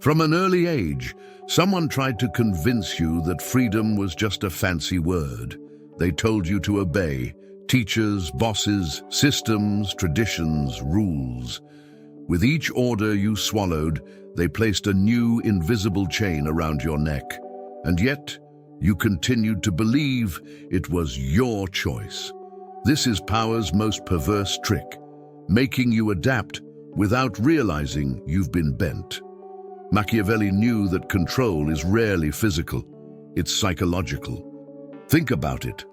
From an early age, someone tried to convince you that freedom was just a fancy word. They told you to obey teachers, bosses, systems, traditions, rules. With each order you swallowed, they placed a new invisible chain around your neck. And yet, you continued to believe it was your choice. This is power's most perverse trick, making you adapt without realizing you've been bent. Machiavelli knew that control is rarely physical, it's psychological. Think about it.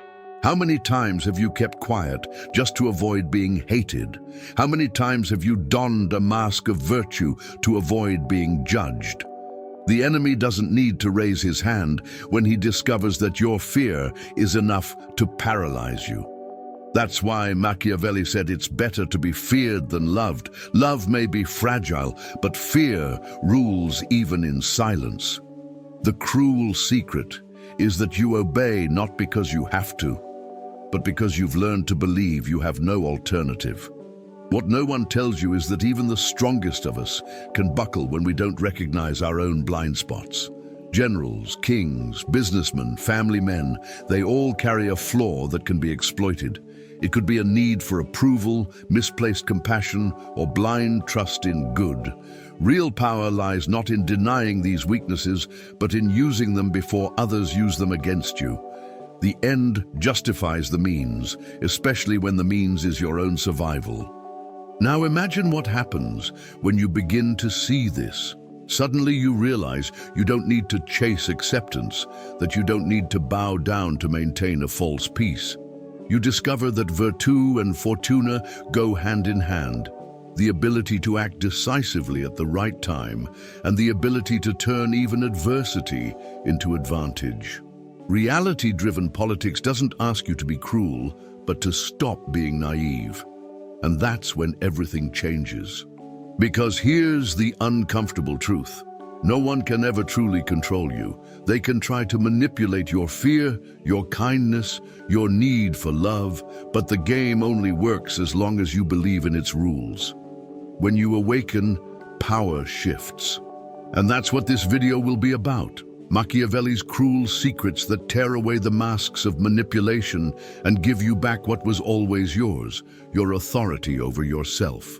How many times have you kept quiet just to avoid being hated? How many times have you donned a mask of virtue to avoid being judged? The enemy doesn't need to raise his hand when he discovers that your fear is enough to paralyze you. That's why Machiavelli said it's better to be feared than loved. Love may be fragile, but fear rules even in silence. The cruel secret is that you obey not because you have to, but because you've learned to believe you have no alternative. What no one tells you is that even the strongest of us can buckle when we don't recognize our own blind spots. Generals, kings, businessmen, family men, they all carry a flaw that can be exploited. It could be a need for approval, misplaced compassion, or blind trust in good. Real power lies not in denying these weaknesses, but in using them before others use them against you. The end justifies the means, especially when the means is your own survival. Now imagine what happens when you begin to see this. Suddenly you realize you don't need to chase acceptance, that you don't need to bow down to maintain a false peace. You discover that virtù and fortuna go hand in hand. The ability to act decisively at the right time, and the ability to turn even adversity into advantage. Reality-driven politics doesn't ask you to be cruel, but to stop being naive. And that's when everything changes. Because here's the uncomfortable truth. No one can ever truly control you. They can try to manipulate your fear, your kindness, your need for love, but the game only works as long as you believe in its rules. When you awaken, power shifts. And that's what this video will be about. Machiavelli's cruel secrets that tear away the masks of manipulation and give you back what was always yours, your authority over yourself.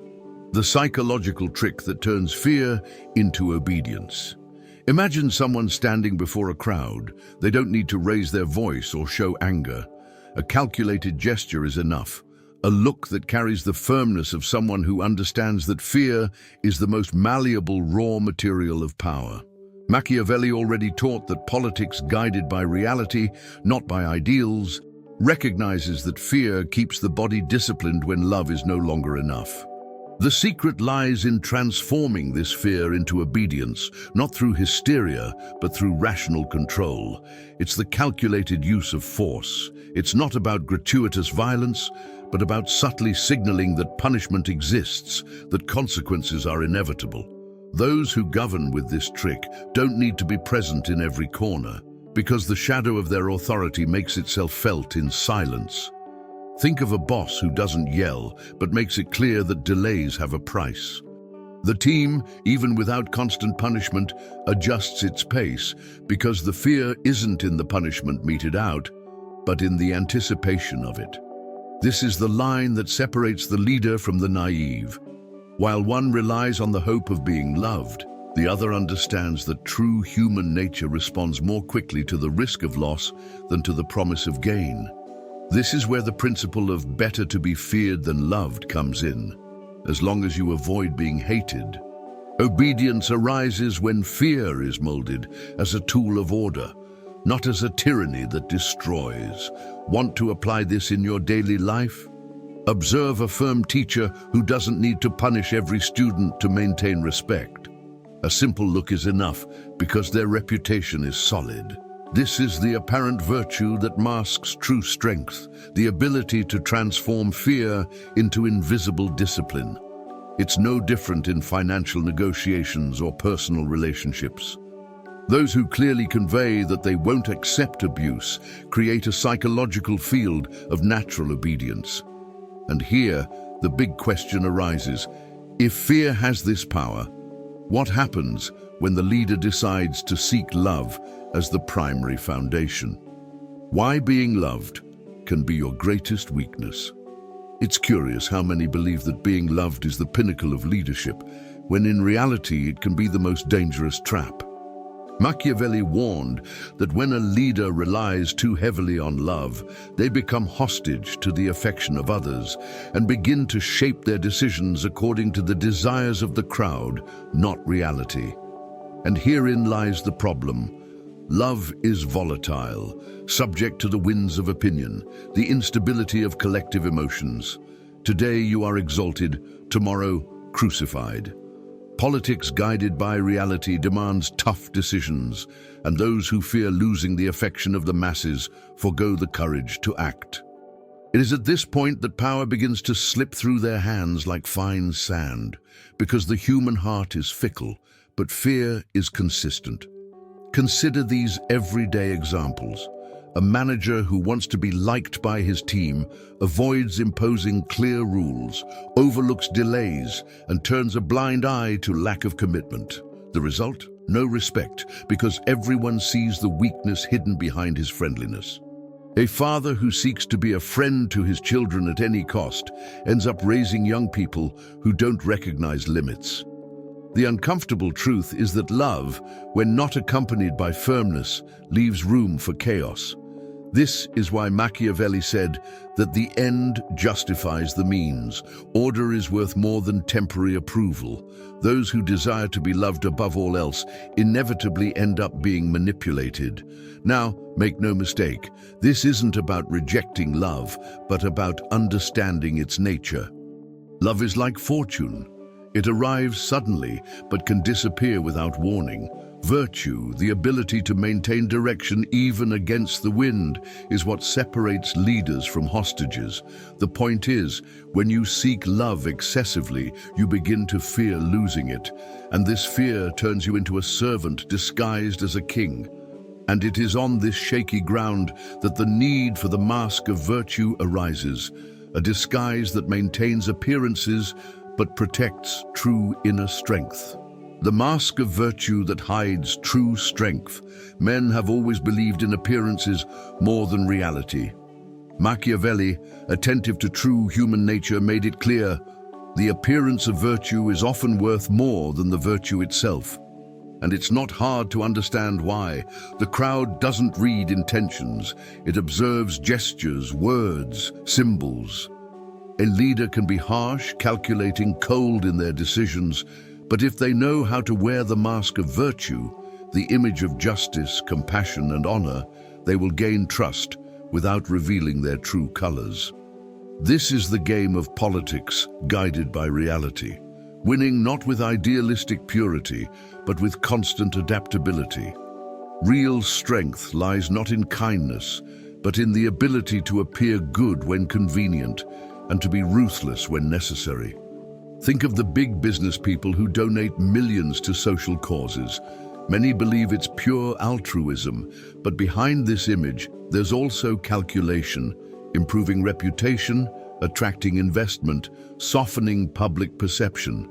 The psychological trick that turns fear into obedience. Imagine someone standing before a crowd. They don't need to raise their voice or show anger. A calculated gesture is enough. A look that carries the firmness of someone who understands that fear is the most malleable raw material of power. Machiavelli already taught that politics guided by reality, not by ideals, recognizes that fear keeps the body disciplined when love is no longer enough. The secret lies in transforming this fear into obedience, not through hysteria, but through rational control. It's the calculated use of force. It's not about gratuitous violence, but about subtly signaling that punishment exists, that consequences are inevitable. Those who govern with this trick don't need to be present in every corner, because the shadow of their authority makes itself felt in silence. Think of a boss who doesn't yell, but makes it clear that delays have a price. The team, even without constant punishment, adjusts its pace because the fear isn't in the punishment meted out, but in the anticipation of it. This is the line that separates the leader from the naive. While one relies on the hope of being loved, the other understands that true human nature responds more quickly to the risk of loss than to the promise of gain. This is where the principle of better to be feared than loved comes in, as long as you avoid being hated. Obedience arises when fear is molded as a tool of order, not as a tyranny that destroys. Want to apply this in your daily life? Observe a firm teacher who doesn't need to punish every student to maintain respect. A simple look is enough because their reputation is solid. This is the apparent virtue that masks true strength, the ability to transform fear into invisible discipline. It's no different in financial negotiations or personal relationships. Those who clearly convey that they won't accept abuse create a psychological field of natural obedience. And here, the big question arises: if fear has this power, what happens when the leader decides to seek love as the primary foundation. Why being loved can be your greatest weakness. It's curious how many believe that being loved is the pinnacle of leadership, when in reality it can be the most dangerous trap. Machiavelli warned that when a leader relies too heavily on love, they become hostage to the affection of others and begin to shape their decisions according to the desires of the crowd, not reality. And herein lies the problem. Love is volatile, subject to the winds of opinion, the instability of collective emotions. Today you are exalted, tomorrow crucified. Politics guided by reality demands tough decisions, and those who fear losing the affection of the masses forgo the courage to act. It is at this point that power begins to slip through their hands like fine sand, because the human heart is fickle, but fear is consistent. Consider these everyday examples. A manager who wants to be liked by his team avoids imposing clear rules, overlooks delays, and turns a blind eye to lack of commitment. The result? No respect, because everyone sees the weakness hidden behind his friendliness. A father who seeks to be a friend to his children at any cost ends up raising young people who don't recognize limits. The uncomfortable truth is that love, when not accompanied by firmness, leaves room for chaos. This is why Machiavelli said that the end justifies the means. Order is worth more than temporary approval. Those who desire to be loved above all else inevitably end up being manipulated. Now, make no mistake, this isn't about rejecting love, but about understanding its nature. Love is like fortune. It arrives suddenly, but can disappear without warning. Virtue, the ability to maintain direction even against the wind, is what separates leaders from hostages. The point is, when you seek love excessively, you begin to fear losing it, and this fear turns you into a servant disguised as a king. And it is on this shaky ground that the need for the mask of virtue arises, a disguise that maintains appearances but protects true inner strength. The mask of virtue that hides true strength. Men have always believed in appearances more than reality. Machiavelli, attentive to true human nature, made it clear, the appearance of virtue is often worth more than the virtue itself. And it's not hard to understand why. The crowd doesn't read intentions. It observes gestures, words, symbols. A leader can be harsh, calculating, cold in their decisions, but if they know how to wear the mask of virtue, the image of justice, compassion, and honor, they will gain trust without revealing their true colors. This is the game of politics guided by reality, winning not with idealistic purity, but with constant adaptability. Real strength lies not in kindness, but in the ability to appear good when convenient and to be ruthless when necessary. Think of the big business people who donate millions to social causes. Many believe it's pure altruism, but behind this image, there's also calculation, improving reputation, attracting investment, softening public perception.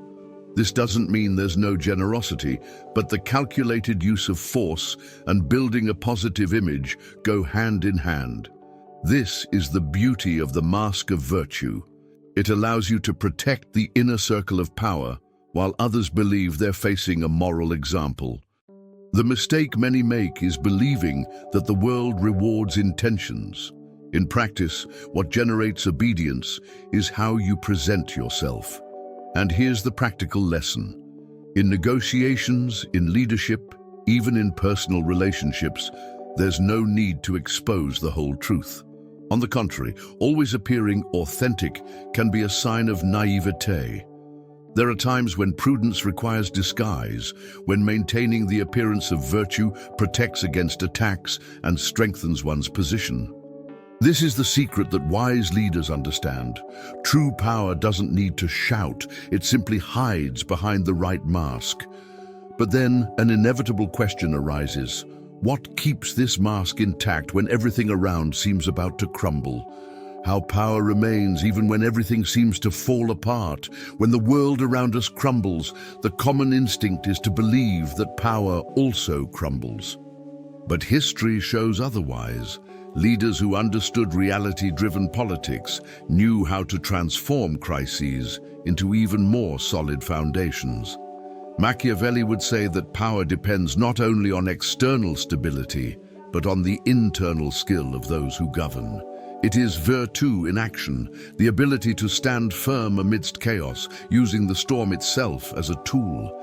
This doesn't mean there's no generosity, but the calculated use of force and building a positive image go hand in hand. This is the beauty of the mask of virtue. It allows you to protect the inner circle of power, while others believe they're facing a moral example. The mistake many make is believing that the world rewards intentions. In practice, what generates obedience is how you present yourself. And here's the practical lesson. In negotiations, in leadership, even in personal relationships, there's no need to expose the whole truth. On the contrary, always appearing authentic can be a sign of naivete. There are times when prudence requires disguise, when maintaining the appearance of virtue protects against attacks and strengthens one's position. This is the secret that wise leaders understand. True power doesn't need to shout, it simply hides behind the right mask. But then an inevitable question arises. What keeps this mask intact when everything around seems about to crumble? how power remains even when everything seems to fall apart. When the world around us crumbles, the common instinct is to believe that power also crumbles. But history shows otherwise. Leaders who understood reality-driven politics knew how to transform crises into even more solid foundations. Machiavelli would say that power depends not only on external stability, but on the internal skill of those who govern. It is virtù in action, the ability to stand firm amidst chaos, using the storm itself as a tool.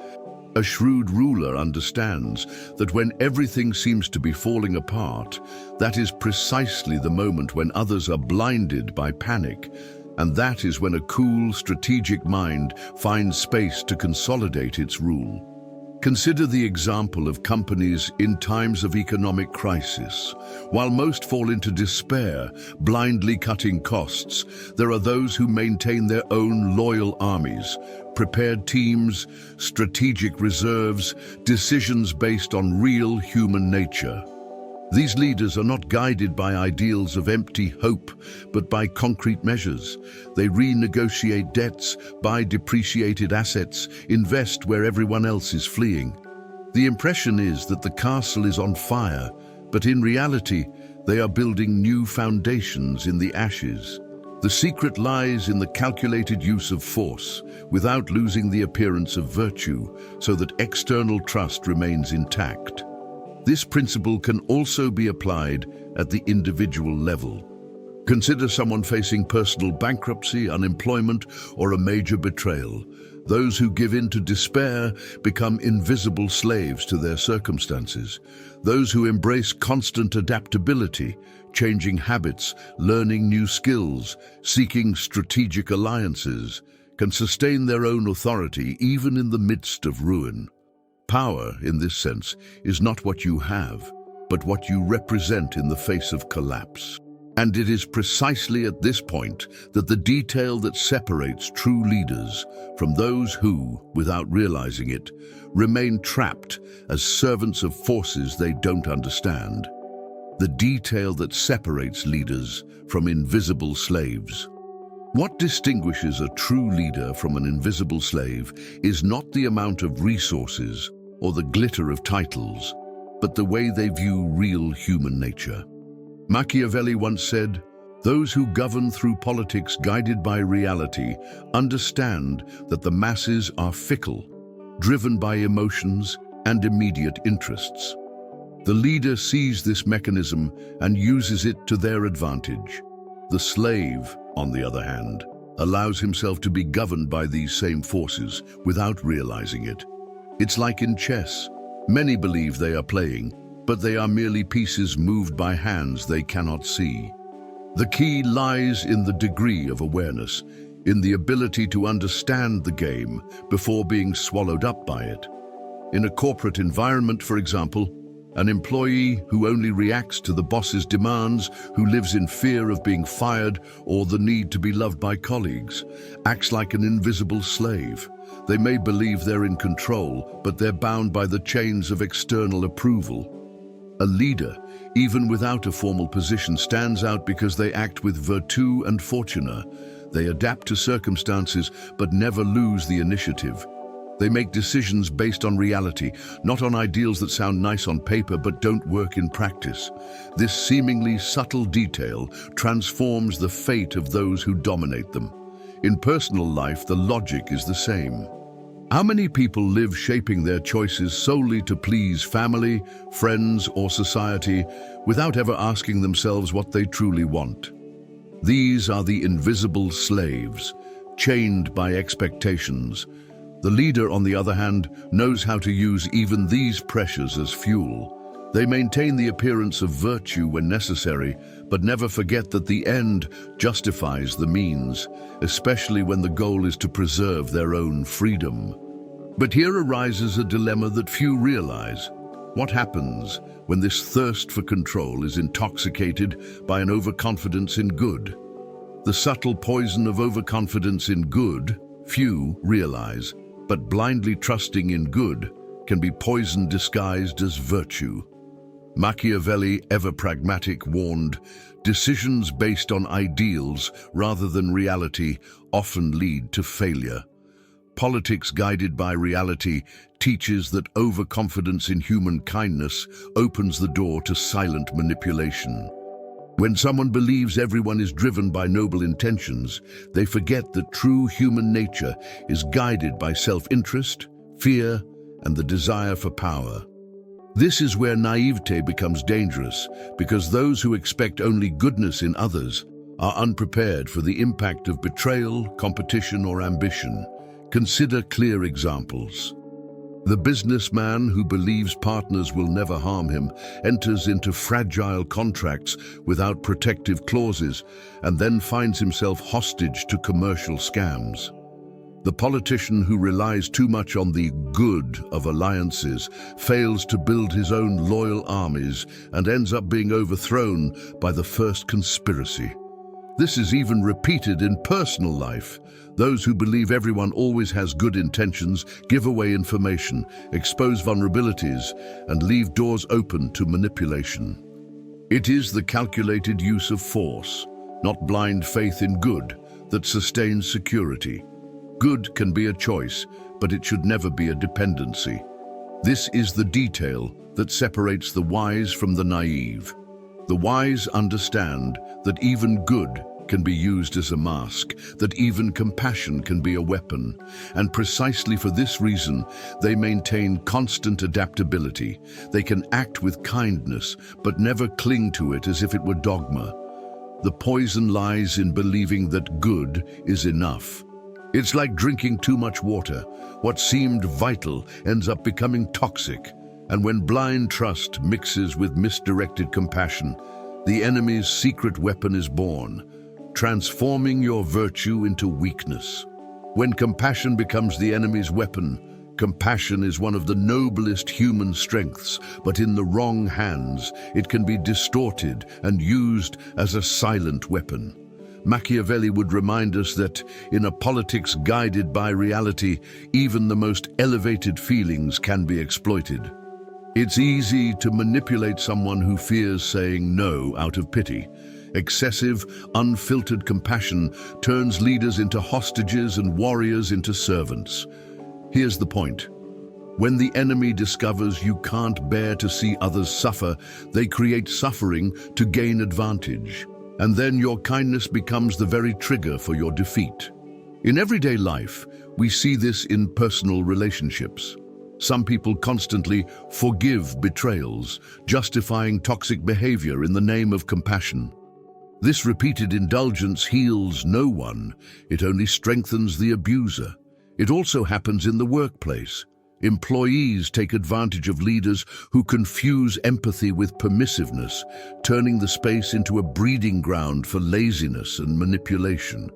A shrewd ruler understands that when everything seems to be falling apart, that is precisely the moment when others are blinded by panic, and that is when a cool, strategic mind finds space to consolidate its rule. Consider the example of companies in times of economic crisis. While most fall into despair, blindly cutting costs, there are those who maintain their own loyal armies, prepared teams, strategic reserves, decisions based on real human nature. These leaders are not guided by ideals of empty hope, but by concrete measures. They renegotiate debts, buy depreciated assets, invest where everyone else is fleeing. The impression is that the castle is on fire, but in reality, they are building new foundations in the ashes. The secret lies in the calculated use of force, without losing the appearance of virtue, so that external trust remains intact. This principle can also be applied at the individual level. Consider someone facing personal bankruptcy, unemployment, or a major betrayal. Those who give in to despair become invisible slaves to their circumstances. Those who embrace constant adaptability, changing habits, learning new skills, seeking strategic alliances, can sustain their own authority even in the midst of ruin. Power, in this sense, is not what you have, but what you represent in the face of collapse. And it is precisely at this point that the detail that separates true leaders from those who, without realizing it, remain trapped as servants of forces they don't understand. The detail that separates leaders from invisible slaves. What distinguishes a true leader from an invisible slave is not the amount of resources or the glitter of titles, but the way they view real human nature. Machiavelli once said, "Those who govern through politics guided by reality understand that the masses are fickle, driven by emotions and immediate interests." The leader sees this mechanism and uses it to their advantage. The slave, on the other hand, allows himself to be governed by these same forces without realizing it. It's like in chess. Many believe they are playing, but they are merely pieces moved by hands they cannot see. The key lies in the degree of awareness, in the ability to understand the game before being swallowed up by it. In a corporate environment, for example, an employee who only reacts to the boss's demands, who lives in fear of being fired or the need to be loved by colleagues, acts like an invisible slave. They may believe they're in control, but they're bound by the chains of external approval. A leader, even without a formal position, stands out because they act with virtù and fortuna. They adapt to circumstances, but never lose the initiative. They make decisions based on reality, not on ideals that sound nice on paper but don't work in practice. This seemingly subtle detail transforms the fate of those who dominate them. In personal life, the logic is the same. How many people live shaping their choices solely to please family, friends, or society without ever asking themselves what they truly want? These are the invisible slaves, chained by expectations. The leader, on the other hand, knows how to use even these pressures as fuel. They maintain the appearance of virtue when necessary, but never forget that the end justifies the means, especially when the goal is to preserve their own freedom. But here arises a dilemma that few realize. What happens when this thirst for control is intoxicated by an overconfidence in good? The subtle poison of overconfidence in good, few realize, but blindly trusting in good can be poison disguised as virtue. Machiavelli, ever pragmatic, warned, "Decisions based on ideals rather than reality often lead to failure." Politics guided by reality teaches that overconfidence in human kindness opens the door to silent manipulation. When someone believes everyone is driven by noble intentions, they forget that true human nature is guided by self-interest, fear, and the desire for power. This is where naivete becomes dangerous, because those who expect only goodness in others are unprepared for the impact of betrayal, competition, or ambition. Consider clear examples. The businessman who believes partners will never harm him enters into fragile contracts without protective clauses and then finds himself hostage to commercial scams. The politician who relies too much on the good of alliances fails to build his own loyal armies and ends up being overthrown by the first conspiracy. This is even repeated in personal life. Those who believe everyone always has good intentions give away information, expose vulnerabilities, and leave doors open to manipulation. It is the calculated use of force, not blind faith in good, that sustains security. Good can be a choice, but it should never be a dependency. This is the detail that separates the wise from the naive. The wise understand that even good can be used as a mask, that even compassion can be a weapon, and precisely for this reason, they maintain constant adaptability. They can act with kindness, but never cling to it as if it were dogma. The poison lies in believing that good is enough. It's like drinking too much water. What seemed vital ends up becoming toxic. And when blind trust mixes with misdirected compassion, the enemy's secret weapon is born, transforming your virtue into weakness. When compassion becomes the enemy's weapon, compassion is one of the noblest human strengths, but in the wrong hands, it can be distorted and used as a silent weapon. Machiavelli would remind us that, in a politics guided by reality, even the most elevated feelings can be exploited. It's easy to manipulate someone who fears saying no out of pity. Excessive, unfiltered compassion turns leaders into hostages and warriors into servants. Here's the point. When the enemy discovers you can't bear to see others suffer, they create suffering to gain advantage. And then your kindness becomes the very trigger for your defeat. In everyday life, we see this in personal relationships. Some people constantly forgive betrayals, justifying toxic behavior in the name of compassion. This repeated indulgence heals no one, it only strengthens the abuser. It also happens in the workplace. Employees take advantage of leaders who confuse empathy with permissiveness, turning the space into a breeding ground for laziness and manipulation.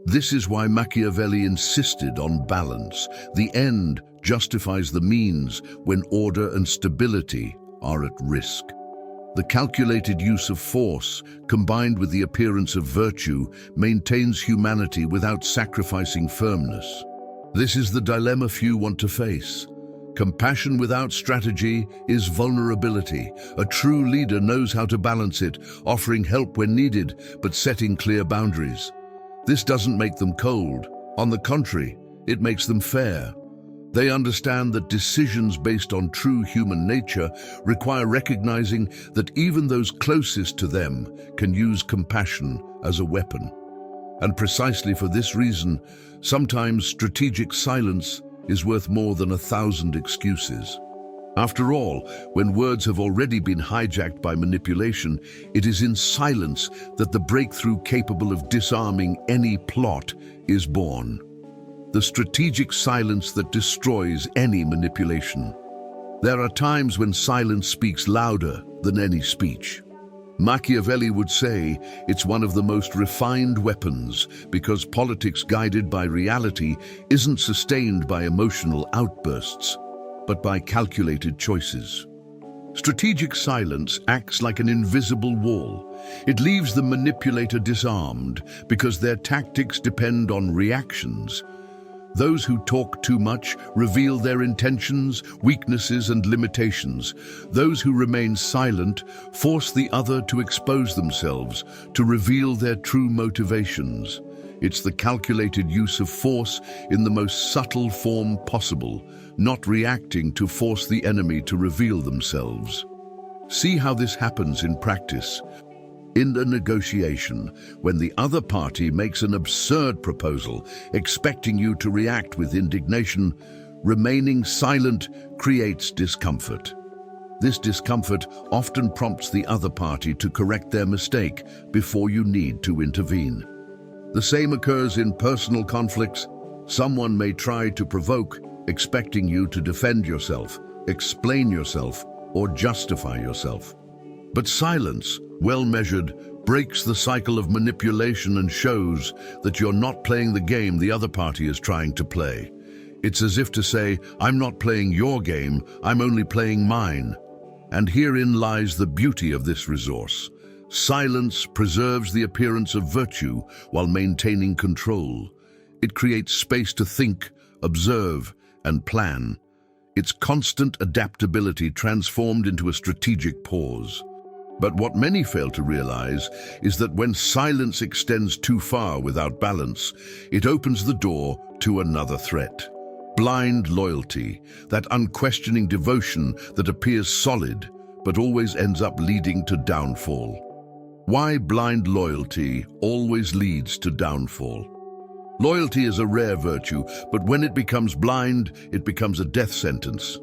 This is why Machiavelli insisted on balance. The end justifies the means when order and stability are at risk. The calculated use of force, combined with the appearance of virtue, maintains humanity without sacrificing firmness. This is the dilemma few want to face. Compassion without strategy is vulnerability. A true leader knows how to balance it, offering help when needed, but setting clear boundaries. This doesn't make them cold. On the contrary, it makes them fair. They understand that decisions based on true human nature require recognizing that even those closest to them can use compassion as a weapon. And precisely for this reason, sometimes strategic silence is worth more than 1,000 excuses. After all, when words have already been hijacked by manipulation, it is in silence that the breakthrough capable of disarming any plot is born. The strategic silence that destroys any manipulation. There are times when silence speaks louder than any speech. Machiavelli would say it's one of the most refined weapons because politics guided by reality isn't sustained by emotional outbursts, but by calculated choices. Strategic silence acts like an invisible wall. It leaves the manipulator disarmed because their tactics depend on reactions. Those who talk too much reveal their intentions, weaknesses, and limitations. Those who remain silent force the other to expose themselves, to reveal their true motivations. It's the calculated use of force in the most subtle form possible, not reacting to force the enemy to reveal themselves. See how this happens in practice. In a negotiation, when the other party makes an absurd proposal, expecting you to react with indignation, remaining silent creates discomfort. This discomfort often prompts the other party to correct their mistake before you need to intervene. The same occurs in personal conflicts. Someone may try to provoke, expecting you to defend yourself, explain yourself, or justify yourself. But silence, well measured, breaks the cycle of manipulation and shows that you're not playing the game the other party is trying to play. It's as if to say, I'm not playing your game, I'm only playing mine. And herein lies the beauty of this resource. Silence preserves the appearance of virtue while maintaining control. It creates space to think, observe, and plan. Its constant adaptability transformed into a strategic pause. But what many fail to realize is that when silence extends too far without balance, it opens the door to another threat. Blind loyalty, that unquestioning devotion that appears solid but always ends up leading to downfall. Why blind loyalty always leads to downfall? Loyalty is a rare virtue, but when it becomes blind, it becomes a death sentence.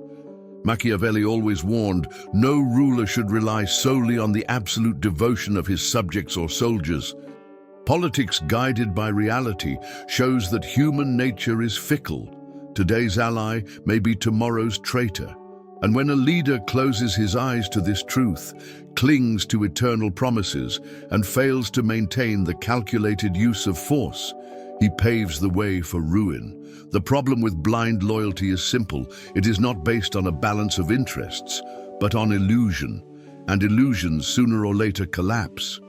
Machiavelli always warned, no ruler should rely solely on the absolute devotion of his subjects or soldiers. Politics guided by reality shows that human nature is fickle. Today's ally may be tomorrow's traitor. And when a leader closes his eyes to this truth, clings to eternal promises, and fails to maintain the calculated use of force, he paves the way for ruin. The problem with blind loyalty is simple. It is not based on a balance of interests, but on illusion. And illusions sooner or later collapse.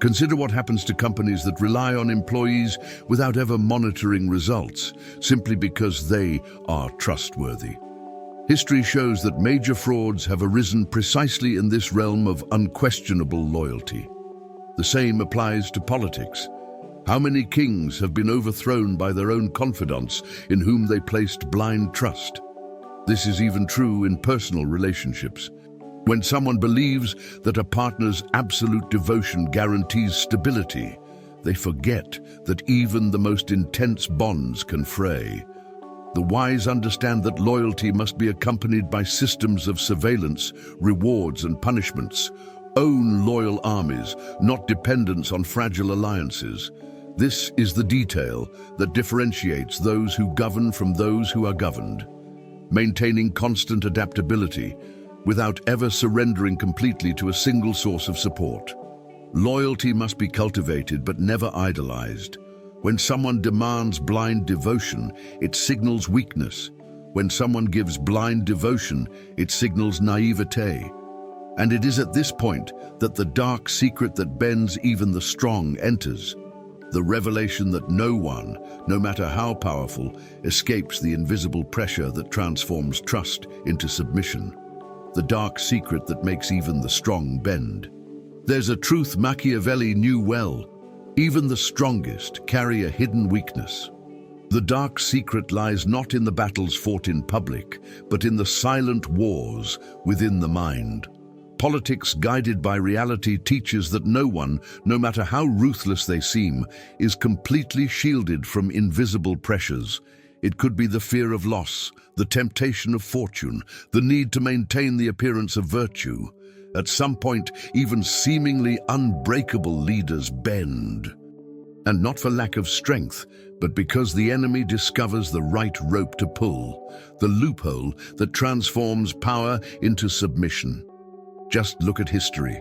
Consider what happens to companies that rely on employees without ever monitoring results, simply because they are trustworthy. History shows that major frauds have arisen precisely in this realm of unquestionable loyalty. The same applies to politics. How many kings have been overthrown by their own confidants in whom they placed blind trust? This is even true in personal relationships. When someone believes that a partner's absolute devotion guarantees stability, they forget that even the most intense bonds can fray. The wise understand that loyalty must be accompanied by systems of surveillance, rewards, and punishments. Own loyal armies, not dependence on fragile alliances. This is the detail that differentiates those who govern from those who are governed. Maintaining constant adaptability without ever surrendering completely to a single source of support. Loyalty must be cultivated but never idolized. When someone demands blind devotion, it signals weakness. When someone gives blind devotion, it signals naivete. And it is at this point that the dark secret that bends even the strong enters. The revelation that no one, no matter how powerful, escapes the invisible pressure that transforms trust into submission. The dark secret that makes even the strong bend. There's a truth Machiavelli knew well. Even the strongest carry a hidden weakness. The dark secret lies not in the battles fought in public, but in the silent wars within the mind. Politics guided by reality teaches that no one, no matter how ruthless they seem, is completely shielded from invisible pressures. It could be the fear of loss, the temptation of fortune, the need to maintain the appearance of virtue. At some point, even seemingly unbreakable leaders bend. And not for lack of strength, but because the enemy discovers the right rope to pull, the loophole that transforms power into submission. Just look at history.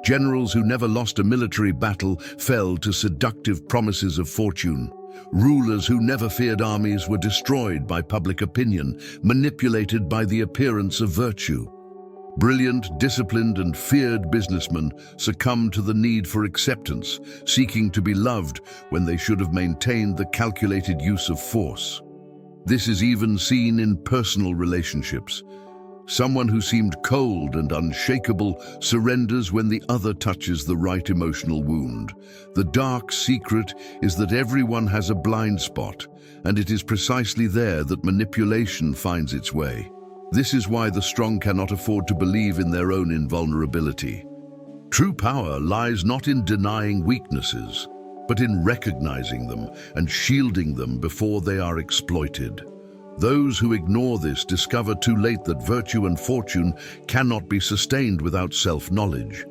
Generals who never lost a military battle fell to seductive promises of fortune. Rulers who never feared armies were destroyed by public opinion, manipulated by the appearance of virtue. Brilliant, disciplined, and feared businessmen succumbed to the need for acceptance, seeking to be loved when they should have maintained the calculated use of force. This is even seen in personal relationships. Someone who seemed cold and unshakable surrenders when the other touches the right emotional wound. The dark secret is that everyone has a blind spot, and it is precisely there that manipulation finds its way. This is why the strong cannot afford to believe in their own invulnerability. True power lies not in denying weaknesses, but in recognizing them and shielding them before they are exploited. Those who ignore this discover too late that virtue and fortune cannot be sustained without self-knowledge.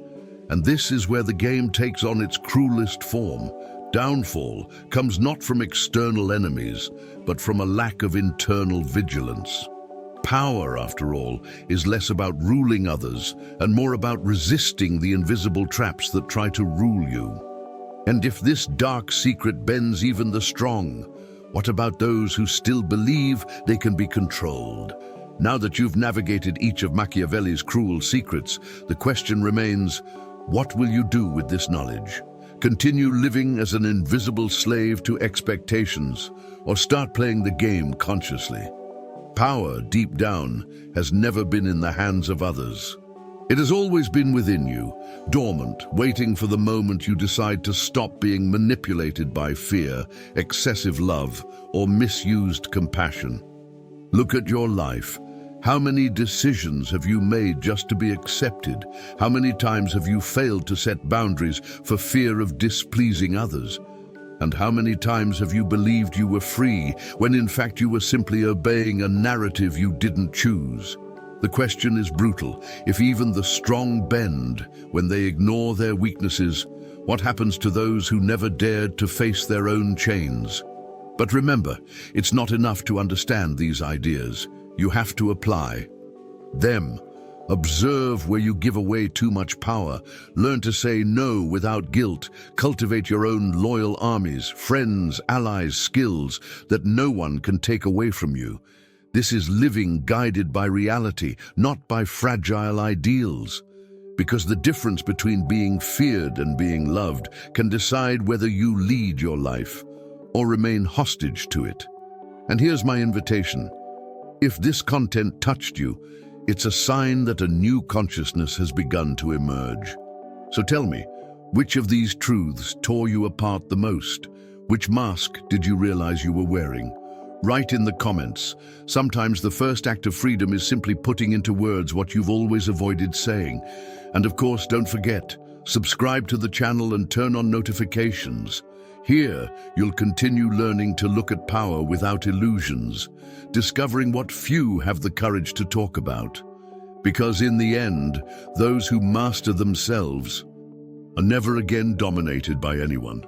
And this is where the game takes on its cruelest form. Downfall comes not from external enemies, but from a lack of internal vigilance. Power, after all, is less about ruling others and more about resisting the invisible traps that try to rule you. And if this dark secret bends even the strong, what about those who still believe they can be controlled? Now that you've navigated each of Machiavelli's cruel secrets, the question remains, what will you do with this knowledge? Continue living as an invisible slave to expectations, or start playing the game consciously? Power, deep down, has never been in the hands of others. It has always been within you, dormant, waiting for the moment you decide to stop being manipulated by fear, excessive love, or misused compassion. Look at your life. How many decisions have you made just to be accepted? How many times have you failed to set boundaries for fear of displeasing others? And how many times have you believed you were free when in fact you were simply obeying a narrative you didn't choose? The question is brutal. If even the strong bend when they ignore their weaknesses, what happens to those who never dared to face their own chains? But remember, it's not enough to understand these ideas. You have to apply them. Observe where you give away too much power. Learn to say no without guilt. Cultivate your own loyal armies, friends, allies, skills that no one can take away from you. This is living guided by reality, not by fragile ideals. Because the difference between being feared and being loved can decide whether you lead your life or remain hostage to it. And here's my invitation. If this content touched you, it's a sign that a new consciousness has begun to emerge. So tell me, which of these truths tore you apart the most? Which mask did you realize you were wearing? Write in the comments. Sometimes the first act of freedom is simply putting into words what you've always avoided saying. And of course, don't forget, subscribe to the channel and turn on notifications. Here, you'll continue learning to look at power without illusions, discovering what few have the courage to talk about. Because in the end, those who master themselves are never again dominated by anyone.